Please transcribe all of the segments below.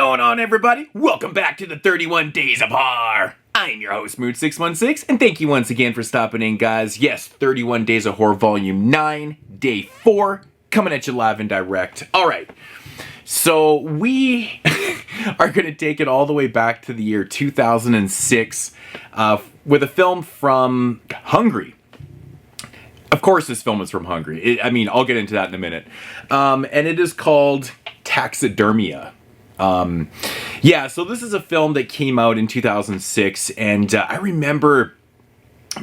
going on, everybody? Welcome back to the 31 Days of Horror. I'm your host, Mood616, and thank you once again for stopping in, guys. Yes, 31 Days of Horror Volume 9, Day 4, coming at you live and direct. Alright, so we are going to take it all the way back to the year 2006 with a film from Hungary. Of course this film is from Hungary. I'll get into that in a minute. And it is called Taxidermia. So this is a film that came out in 2006, and I remember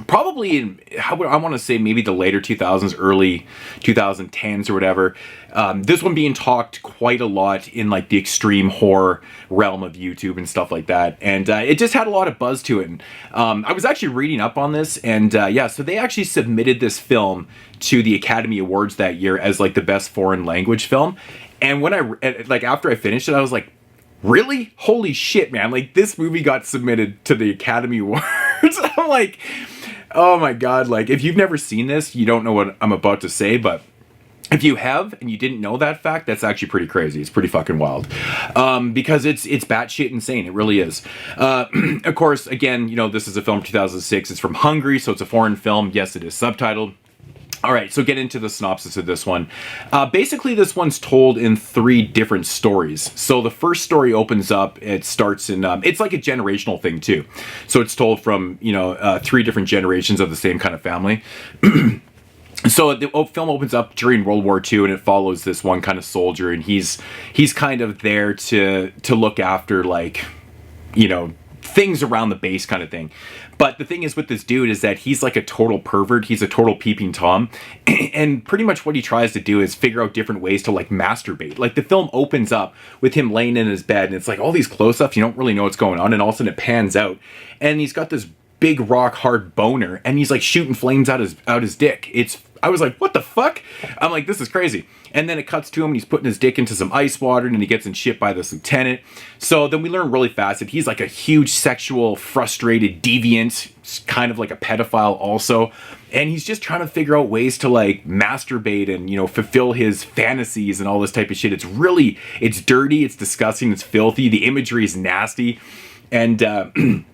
probably in, I want to say maybe the later 2000s, early 2010s or whatever, this one being talked quite a lot in like the extreme horror realm of YouTube and stuff like that, and it just had a lot of buzz to it. And, I was actually reading up on this, and so they actually submitted this film to the Academy Awards that year as like the best foreign language film. And when after I finished it, I was like, really? Holy shit, man. Like, this movie got submitted to the Academy Awards. I'm like, oh my God. Like, if you've never seen this, you don't know what I'm about to say, but if you have and you didn't know that fact, that's actually pretty crazy. It's pretty fucking wild. Because it's batshit insane. It really is. Of course, again, this is a film from 2006. It's from Hungary, so it's a foreign film. Yes, it is subtitled. All right, so get into the synopsis of this one. Basically, this one's told in 3 different stories. So the first story opens up, it starts in, it's like a generational thing too. So it's told from, 3 different generations of the same kind of family. So the film opens up during World War II, and it follows this one kind of soldier, and he's kind of there to look after, like, things around the base kind of thing. But the thing is with this dude is that he's like a total pervert. He's a total peeping Tom. And pretty much what he tries to do is figure out different ways to like masturbate. Like, the film opens up with him laying in his bed, and it's like all these close-ups, you don't really know what's going on, and all of a sudden it pans out, and he's got this big rock hard boner, and he's like shooting flames out his dick. I was like, what the fuck? I'm like, this is crazy. And then it cuts to him, and he's putting his dick into some ice water, and he gets in shit by this lieutenant. So then we learn really fast that he's like a huge sexual, frustrated, deviant, kind of like a pedophile also. And he's just trying to figure out ways to like masturbate and, fulfill his fantasies and all this type of shit. It's dirty, it's disgusting, it's filthy. The imagery is nasty. And,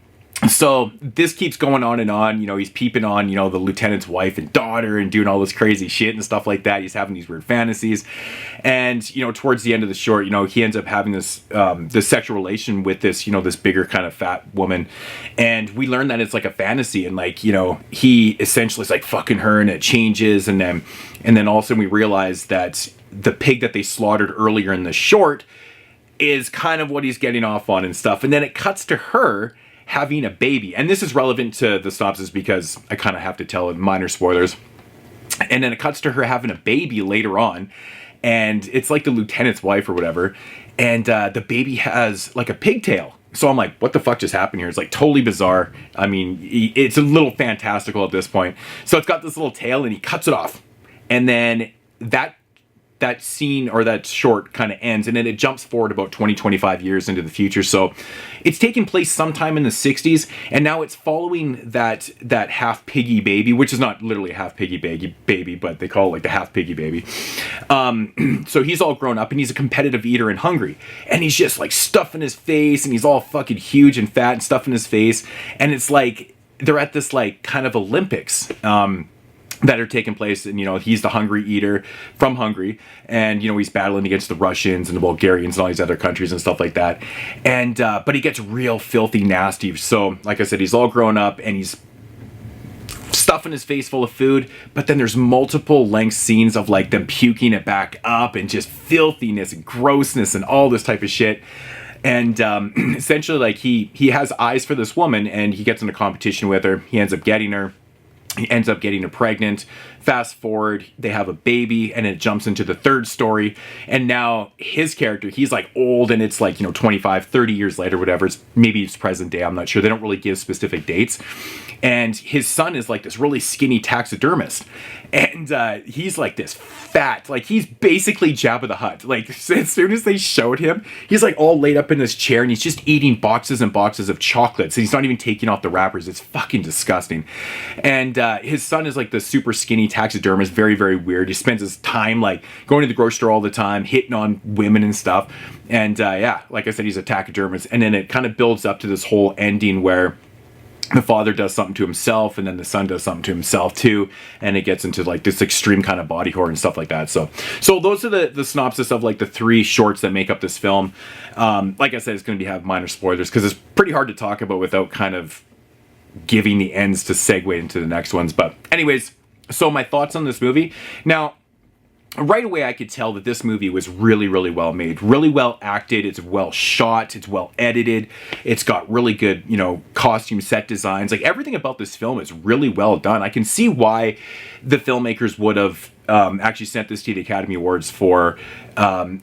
so this keeps going on and on. He's peeping on, the lieutenant's wife and daughter and doing all this crazy shit and stuff like that. He's having these weird fantasies. And, towards the end of the short, he ends up having this sexual relation with this, this bigger kind of fat woman. And we learn that it's like a fantasy, and like, he essentially is like fucking her, and it changes. And then all of a sudden we realize that the pig that they slaughtered earlier in the short is kind of what he's getting off on and stuff. And then it cuts to her having a baby, and this is relevant to the synopsis because I kind of have to tell it, minor spoilers. And then it cuts to her having a baby later on, and it's like the lieutenant's wife or whatever, and the baby has like a pigtail. So I'm like, what the fuck just happened here? It's like totally bizarre. It's a little fantastical at this point. So it's got this little tail, and he cuts it off, and then that scene or that short kind of ends, and then it jumps forward about 20-25 years into the future. So it's taking place sometime in the 60s, and now it's following that half piggy baby, which is not literally a half piggy baby, but they call it like the half piggy baby. So he's all grown up, and he's a competitive eater in Hungary, and he's just like stuffing his face, and he's all fucking huge and fat and stuffing his face, and it's like they're at this like kind of Olympics that are taking place, and he's the hungry eater from Hungary, and he's battling against the Russians and the Bulgarians and all these other countries and stuff like that, and but he gets real filthy nasty. So like I said, he's all grown up, and he's stuffing his face full of food, but then there's multiple length scenes of like them puking it back up, and just filthiness and grossness and all this type of shit. And essentially, like, he has eyes for this woman, and he gets in a competition with her. He ends up getting her pregnant. Fast forward, they have a baby, and it jumps into the third story. And now his character, he's like old, and it's like, 25, 30 years later, whatever. Maybe it's present day, I'm not sure. They don't really give specific dates. And his son is like this really skinny taxidermist. And he's like this fat, like he's basically Jabba the Hutt. Like as soon as they showed him, he's like all laid up in this chair, and he's just eating boxes and boxes of chocolates. And he's not even taking off the wrappers. It's fucking disgusting. And his son is like the super skinny taxidermist, very, very weird. He spends his time like going to the grocery store all the time, hitting on women and stuff. And yeah, like I said, he's a taxidermist. And then it kind of builds up to this whole ending where the father does something to himself, and then the son does something to himself too, and it gets into like this extreme kind of body horror and stuff like that. So those are the synopsis of like the 3 shorts that make up this film. Like I said, it's going to have minor spoilers because it's pretty hard to talk about without kind of giving the ends to segue into the next ones. But anyways, so my thoughts on this movie. Now, right away I could tell that this movie was really, really well made, really well acted. It's well shot, it's well edited, it's got really good, you know, costume set designs. Like everything about this film is really well done. I can see why the filmmakers would have actually sent this to the Academy Awards for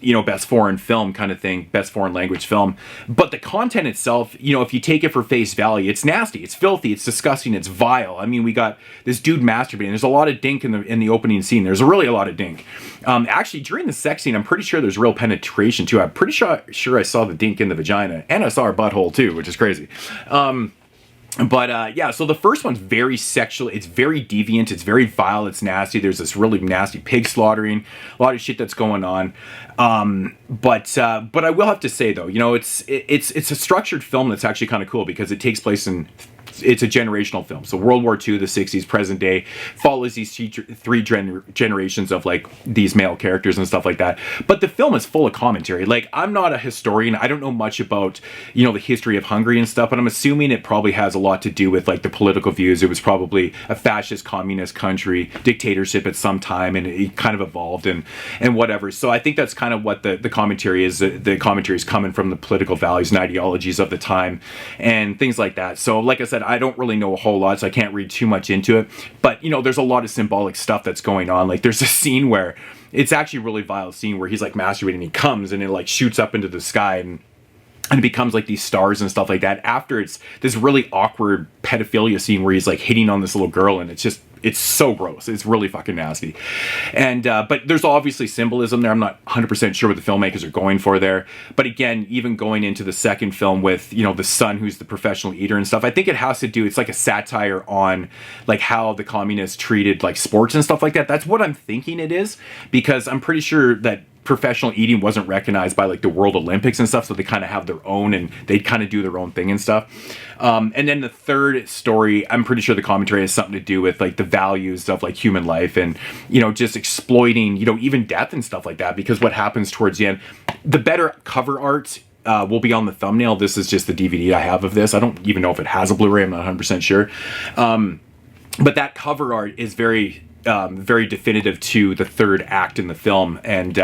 you know, best foreign film kind of thing, best foreign language film. But the content itself, you know, if you take it for face value, it's nasty, it's filthy, it's disgusting, it's vile. I mean, we got this dude masturbating. There's a lot of dink in the opening scene. There's really a lot of dink. Actually, during the sex scene, I'm pretty sure there's real penetration too. I'm pretty sure I saw the dink in the vagina, and I saw her butthole too, which is crazy. But yeah, so the first one's very sexual, it's very deviant, it's very vile, it's nasty. There's this really nasty pig slaughtering, a lot of shit that's going on. But I will have to say though, you know, it's a structured film that's actually kind of cool because it takes place in, it's a generational film. So World War II, the 60s, present day, follows these 3 generations of like these male characters and stuff like that. But the film is full of commentary. Like, I'm not a historian. I don't know much about, you know, the history of Hungary and stuff, but I'm assuming it probably has a lot to do with like the political views. It was probably a fascist communist country, dictatorship at some time, and it kind of evolved and whatever. So I think that's kind of what the commentary is. The commentary is coming from the political values and ideologies of the time and things like that. So like I said, I don't really know a whole lot, so I can't read too much into it. But, you know, there's a lot of symbolic stuff that's going on. Like, there's a scene where, it's actually a really vile scene where he's, like, masturbating, and he comes, and it, like, shoots up into the sky, and it becomes, like, these stars and stuff like that. After it's this really awkward pedophilia scene where he's, like, hitting on this little girl, and it's so gross. It's really fucking nasty. And, but there's obviously symbolism there. I'm not 100% sure what the filmmakers are going for there. But again, even going into the second film with, you know, the son who's the professional eater and stuff, I think it has to do, it's like a satire on like how the communists treated like sports and stuff like that. That's what I'm thinking it is, because I'm pretty sure that professional eating wasn't recognized by like the World Olympics and stuff, so they kind of have their own, and they kind of do their own thing and stuff. And then the third story, I'm pretty sure the commentary has something to do with like the values of like human life, and, you know, just exploiting, you know, even death and stuff like that. Because what happens towards the end, the better cover art will be on the thumbnail. This is just the DVD I have of this. I don't even know if it has a Blu-ray. I'm not 100% sure. But that cover art is very definitive to the third act in the film. And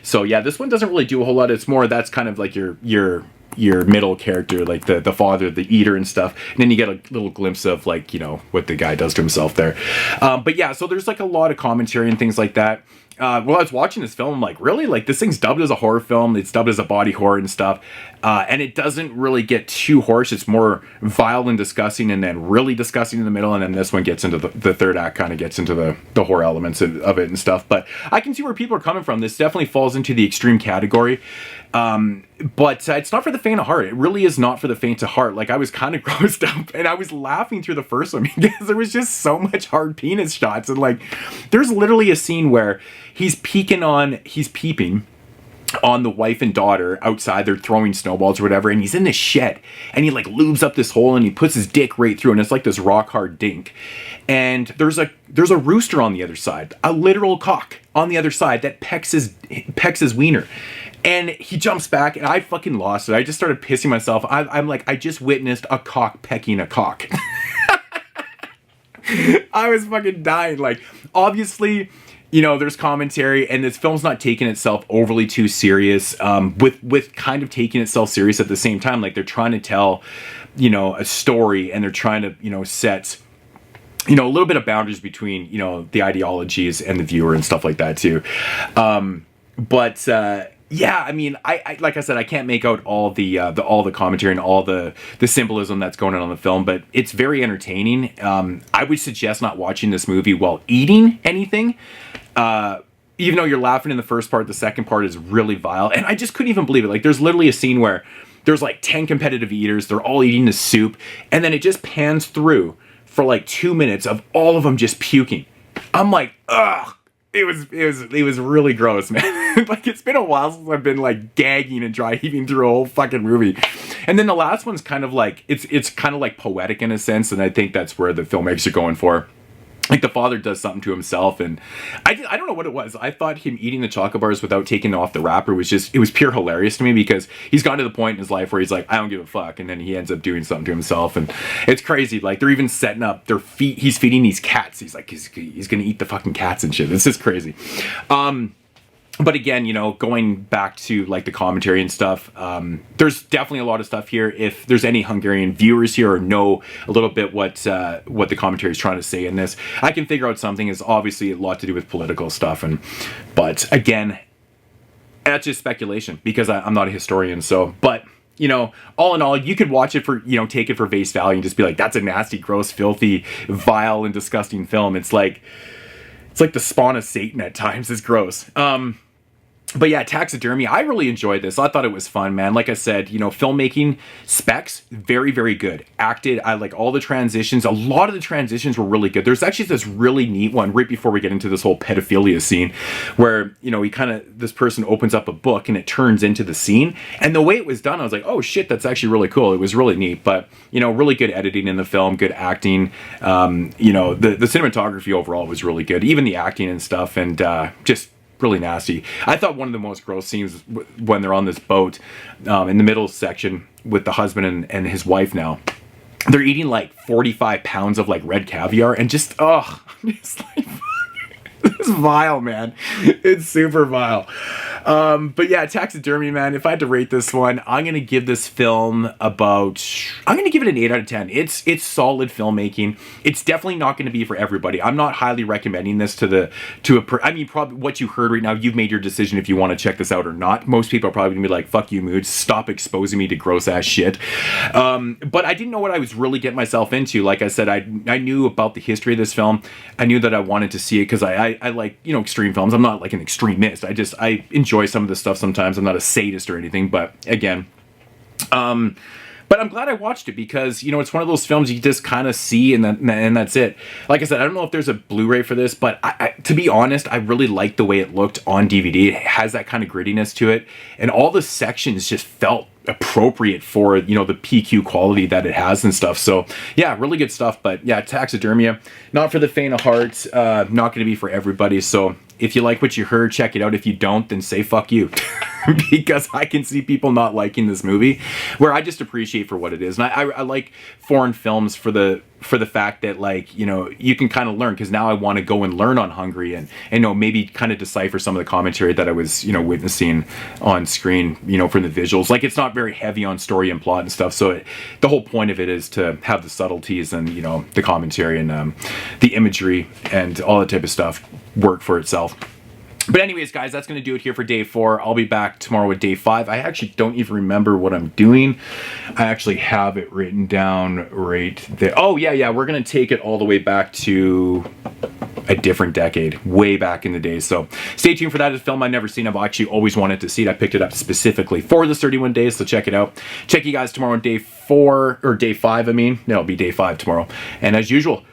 so yeah, this one doesn't really do a whole lot. It's more, that's kind of like your middle character, like the father, the eater and stuff. And then you get a little glimpse of like, you know, what the guy does to himself there. But yeah, so there's like a lot of commentary and things like that. While I was watching this film, I'm like, really? Like, this thing's dubbed as a horror film. It's dubbed as a body horror and stuff. And it doesn't really get too harsh. It's more vile and disgusting, and then really disgusting in the middle. And then this one gets into the third act, kind of gets into the horror elements of it and stuff. But I can see where people are coming from. This definitely falls into the extreme category. But it's not for the faint of heart. It really is not for the faint of heart. Like, I was kind of grossed up, and I was laughing through the first one because there was just so much hard penis shots. And like, there's literally a scene where he's peeping on the wife and daughter outside. They're throwing snowballs or whatever, and he's in this shed, and he like lubes up this hole, and he puts his dick right through, and it's like this rock hard dink. And there's a rooster on the other side, a literal cock on the other side that pecks his wiener. And he jumps back, and I fucking lost it. I just started pissing myself. I'm like, I just witnessed a cock pecking a cock. I was fucking dying. Like, obviously, you know, there's commentary, and this film's not taking itself overly too serious, with kind of taking itself serious at the same time. Like, they're trying to tell, you know, a story, and they're trying to, you know, set, you know, a little bit of boundaries between, you know, the ideologies and the viewer and stuff like that too. Yeah, I mean, I like I said, I can't make out all the commentary and all the symbolism that's going on in the film, but it's very entertaining. I would suggest not watching this movie while eating anything. Even though you're laughing in the first part, the second part is really vile, and I just couldn't even believe it. Like, there's literally a scene where there's like 10 competitive eaters, they're all eating the soup, and then it just pans through for like 2 minutes of all of them just puking. I'm like, ugh. It was really gross, man. Like, it's been a while since I've been like gagging and dry heaving through a whole fucking movie. And then the last one's kind of like, it's kind of like poetic in a sense, and I think that's where the filmmakers are going for. Like, the father does something to himself, and I don't know what it was. I thought him eating the chocolate bars without taking off the wrapper was just, it was pure hilarious to me, because he's gone to the point in his life where he's like, I don't give a fuck, and then he ends up doing something to himself, and it's crazy. Like, they're even setting up their feet. He's feeding these cats. He's like, he's gonna eat the fucking cats and shit. It's just crazy. But again, you know, going back to like the commentary and stuff, there's definitely a lot of stuff here. If there's any Hungarian viewers here or know a little bit what the commentary is trying to say in this, I can figure out something. Is obviously a lot to do with political stuff, but again, that's just speculation, because I'm not a historian. So, but you know, all in all, you could watch it for, you know, take it for face value and just be like, that's a nasty, gross, filthy, vile, and disgusting film. It's like the spawn of Satan at times. It's gross. But yeah, Taxidermia, I really enjoyed this. I thought it was fun, man. Like I said, you know, filmmaking specs, very, very good. Acted, I like all the transitions. A lot of the transitions were really good. There's actually this really neat one right before we get into this whole pedophilia scene where, you know, this person opens up a book and it turns into the scene. And the way it was done, I was like, oh shit, that's actually really cool. It was really neat. But, you know, really good editing in the film, good acting. You know, the cinematography overall was really good. Even the acting and stuff, and just really nasty. I thought one of the most gross scenes when they're on this boat in the middle section with the husband and his wife. Now they're eating like 45 pounds of like red caviar, and just it's like it's vile, man. It's super vile. But yeah, Taxidermy, man, if I had to rate this one, I'm going to give this film I'm going to give it an 8 out of 10. It's solid filmmaking. It's definitely not going to be for everybody. I'm not highly recommending this I mean, probably what you heard right now, you've made your decision if you want to check this out or not. Most people are probably going to be like, fuck you, Moods. Stop exposing me to gross ass shit. But I didn't know what I was really getting myself into. Like I said, I knew about the history of this film. I knew that I wanted to see it because I like, you know, extreme films. I'm not like an extremist. I enjoy some of this stuff sometimes. I'm not a sadist or anything, but again, but I'm glad I watched it, because, you know, it's one of those films you just kind of see and that's it. Like I said, I don't know if there's a Blu-ray for this, but to be honest, I really liked the way it looked on DVD. It has that kind of grittiness to it, and all the sections just felt appropriate for, you know, the PQ quality that it has and stuff. So yeah, really good stuff. But yeah, Taxidermia, not for the faint of heart, not going to be for everybody. So if you like what you heard, check it out. If you don't, then say fuck you. Because I can see people not liking this movie, where I just appreciate for what it is. And I like foreign films for the fact that, like, you know, you can kind of learn, because now I want to go and learn on Hungary and you know, maybe kind of decipher some of the commentary that I was, you know, witnessing on screen, you know, from the visuals. Like, it's not very heavy on story and plot and stuff. So the whole point of it is to have the subtleties and, you know, the commentary and the imagery and all that type of stuff work for itself. But anyways, guys, that's going to do it here for day 4. I'll be back tomorrow with day 5. I actually don't even remember what I'm doing. I actually have it written down right there. Oh, yeah, we're going to take it all the way back to a different decade, way back in the day. So stay tuned for that. It's a film I've never seen. I've actually always wanted to see it. I picked it up specifically for this 31 days, so check it out. Check you guys tomorrow on day 4, or day 5, I mean. No, it'll be day 5 tomorrow. And as usual,